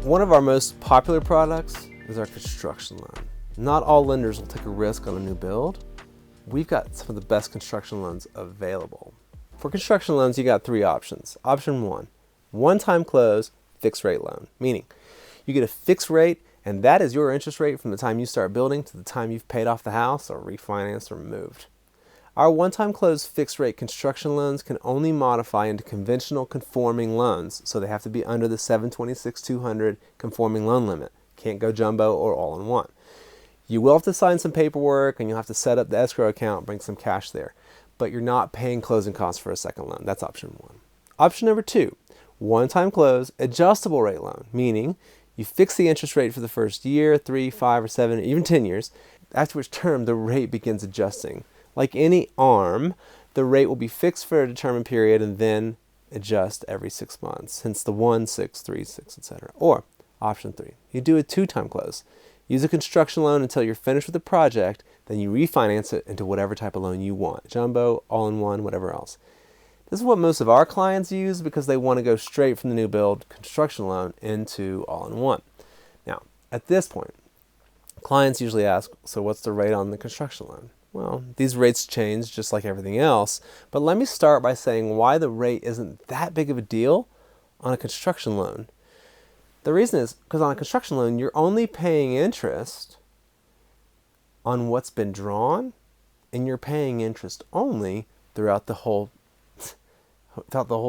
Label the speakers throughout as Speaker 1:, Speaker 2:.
Speaker 1: One of our most popular products is our construction loan. Not all lenders will take a risk on a new build. We've got some of the best construction loans available. For construction loans, you got three options. Option one, one-time close, fixed rate loan, meaning you get a fixed rate and that is your interest rate from the time you start building to the time you've paid off the house or refinanced or moved. Our one-time close fixed rate construction loans can only modify into conventional conforming loans, so they have to be under the 726-200 conforming loan limit. Can't go jumbo or all-in-one. You will have to sign some paperwork and you'll have to set up the escrow account, bring some cash there, but you're not paying closing costs for a second loan. That's option one. Option number two, one-time close adjustable rate loan, meaning you fix the interest rate for the first year, 3, 5, or 7, or even 10 years, after which term the rate begins adjusting. Like any ARM, the rate will be fixed for a determined period and then adjust every 6 months, hence the 1, 6, 3, 6, etc. Or option 3, you do a two-time close. Use a construction loan until you're finished with the project, then you refinance it into whatever type of loan you want, jumbo, all-in-one, whatever else. This is what most of our clients use because they want to go straight from the new build construction loan into all-in-one. Now, at this point, clients usually ask, so what's the rate on the construction loan? Well, these rates change just like everything else, but let me start by saying why the rate isn't that big of a deal on a construction loan. The reason is because on a construction loan, you're only paying interest on what's been drawn, and you're paying interest only throughout the whole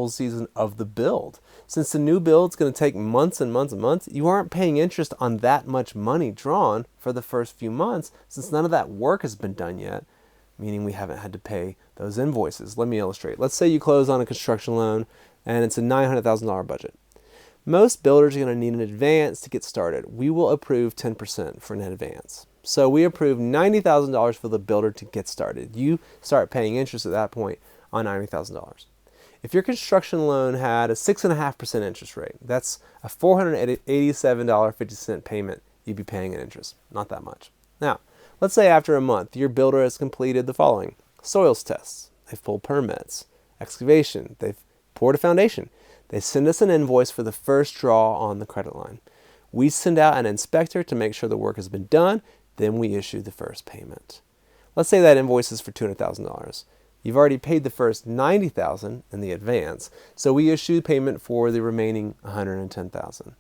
Speaker 1: season of the build. Since the new build's going to take months and months and months, you aren't paying interest on that much money drawn for the first few months since none of that work has been done yet, meaning we haven't had to pay those invoices. Let me illustrate. Let's say you close on a construction loan and it's a $900,000 budget. Most builders are going to need an advance to get started. We will approve 10% for an advance. So we approve $90,000 for the builder to get started. You start paying interest at that point on $90,000. If your construction loan had a 6.5% interest rate, that's a $487.50 payment you'd be paying in interest. Not that much. Now, let's say after a month, your builder has completed the following. Soils tests. They've pulled permits. Excavation. They've poured a foundation. They send us an invoice for the first draw on the credit line. We send out an inspector to make sure the work has been done. Then we issue the first payment. Let's say that invoice is for $200,000. You've already paid the first $90,000 in the advance, so we issue payment for the remaining $110,000.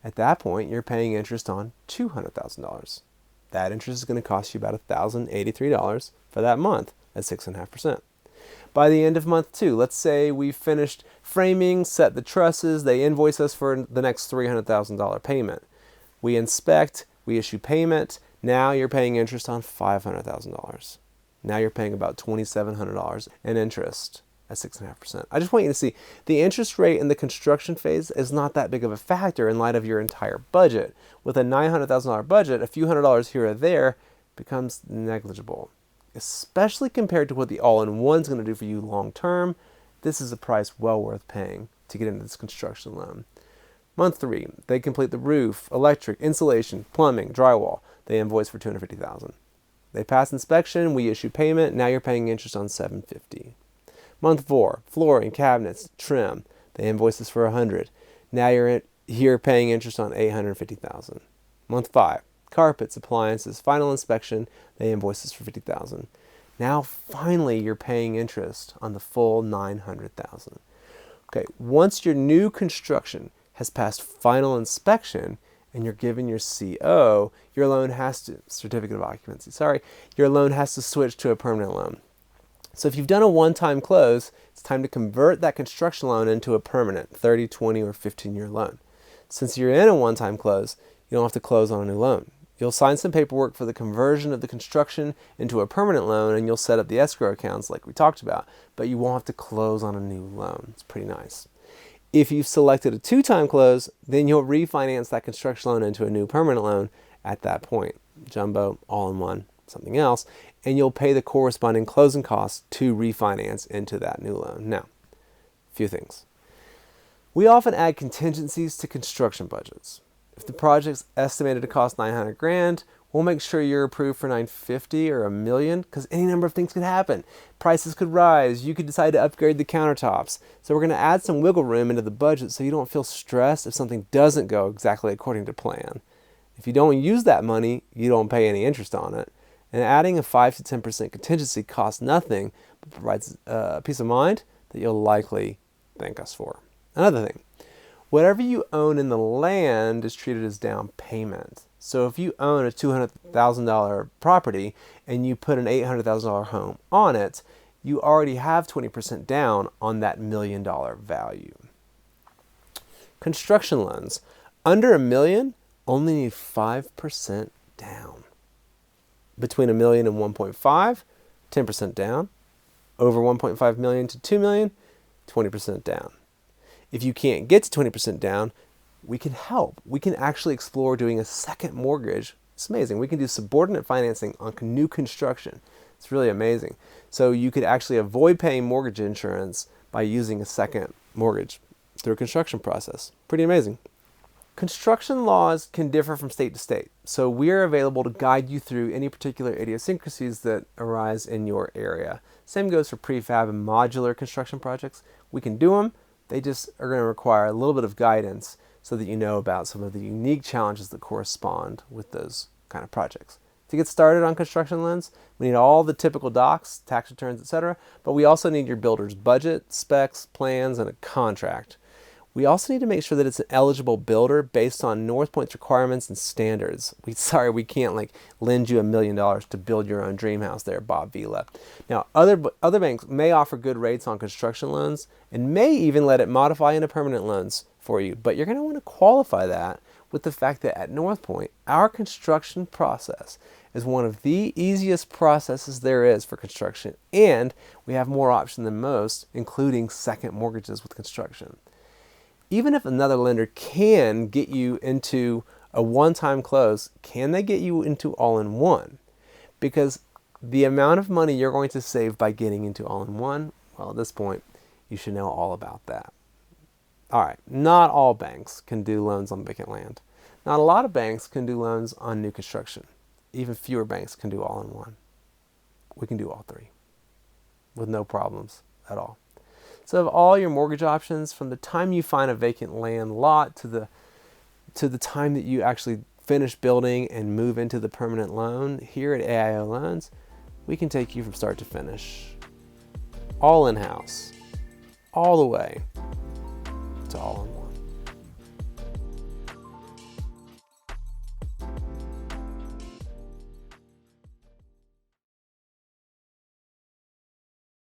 Speaker 1: At that point, you're paying interest on $200,000. That interest is going to cost you about $1,083 for that month at 6.5%. By the end of month 2, let's say we finished framing, set the trusses, they invoice us for the next $300,000 payment. We inspect, we issue payment, now you're paying interest on $500,000. Now you're paying about $2,700 in interest at 6.5%. I just want you to see the interest rate in the construction phase is not that big of a factor in light of your entire budget. With a $900,000 budget, a few $100 here or there becomes negligible, especially compared to what the all-in-one is going to do for you long term. This is a price well worth paying to get into this construction loan. Month 3, they complete the roof, electric, insulation, plumbing, drywall. They invoice for $250,000. They pass inspection, we issue payment, now you're paying interest on $750. Month 4, flooring, cabinets, trim. They invoice us for $100. Now you're here paying interest on $850,000. Month 5, carpets, appliances, final inspection. They invoice us for $50,000. Now finally you're paying interest on the full $900,000. Okay, once your new construction has passed final inspection, and you're given your CO, your loan has to, certificate of occupancy, your loan has to switch to a permanent loan. So if you've done a one-time close, it's time to convert that construction loan into a permanent 30, 20, or 15-year loan. Since you're in a one-time close, you don't have to close on a new loan. You'll sign some paperwork for the conversion of the construction into a permanent loan, and you'll set up the escrow accounts like we talked about, but you won't have to close on a new loan. It's pretty nice. If you've selected a two-time close, then you'll refinance that construction loan into a new permanent loan at that point. Jumbo, all-in-one, something else, and you'll pay the corresponding closing costs to refinance into that new loan. Now, a few things. We often add contingencies to construction budgets. If the project's estimated to cost $900,000, We'll make sure you're approved for 950 or $1 million, because any number of things could happen. Prices could rise. You could decide to upgrade the countertops. So we're going to add some wiggle room into the budget so you don't feel stressed if something doesn't go exactly according to plan. If you don't use that money, you don't pay any interest on it. And adding a 5 to 10% contingency costs nothing, but provides peace of mind that you'll likely thank us for. Another thing, whatever you own in the land is treated as down payment. So if you own a $200,000 property and you put an $800,000 home on it, you already have 20% down on that $1 million value. Construction loans. Under $1 million, only need 5% down. Between $1 million and 1.5, 10% down. Over 1.5 million to 2 million, 20% down. If you can't get to 20% down, we can help. We can actually explore doing a second mortgage. It's amazing. We can do subordinate financing on new construction. It's really amazing. So you could actually avoid paying mortgage insurance by using a second mortgage through a construction process. Pretty amazing. Construction laws can differ from state to state, so we're available to guide you through any particular idiosyncrasies that arise in your area. Same goes for prefab and modular construction projects. We can do them. They just are going to require a little bit of guidance so that you know about some of the unique challenges that correspond with those kind of projects. To get started on construction loans, we need all the typical docs, tax returns, etc., but we also need your builder's budget, specs, plans, and a contract. We also need to make sure that it's an eligible builder based on North Point's requirements and standards. We can't lend you $1 million to build your own dream house there, Bob Vila. Now, other banks may offer good rates on construction loans and may even let it modify into permanent loans for you, but you're going to want to qualify that with the fact that at North Point, our construction process is one of the easiest processes there is for construction, and we have more options than most, including second mortgages with construction. Even if another lender can get you into a one-time close, can they get you into all-in-one? Because the amount of money you're going to save by getting into all-in-one, well, at this point, you should know all about that. All right, not all banks can do loans on vacant land. Not a lot of banks can do loans on new construction. Even fewer banks can do all-in-one. We can do all three with no problems at all. So of all your mortgage options, from the time you find a vacant land lot to the time that you actually finish building and move into the permanent loan, here at AIO Loans, we can take you from start to finish, all in-house, all the way to all-in-one.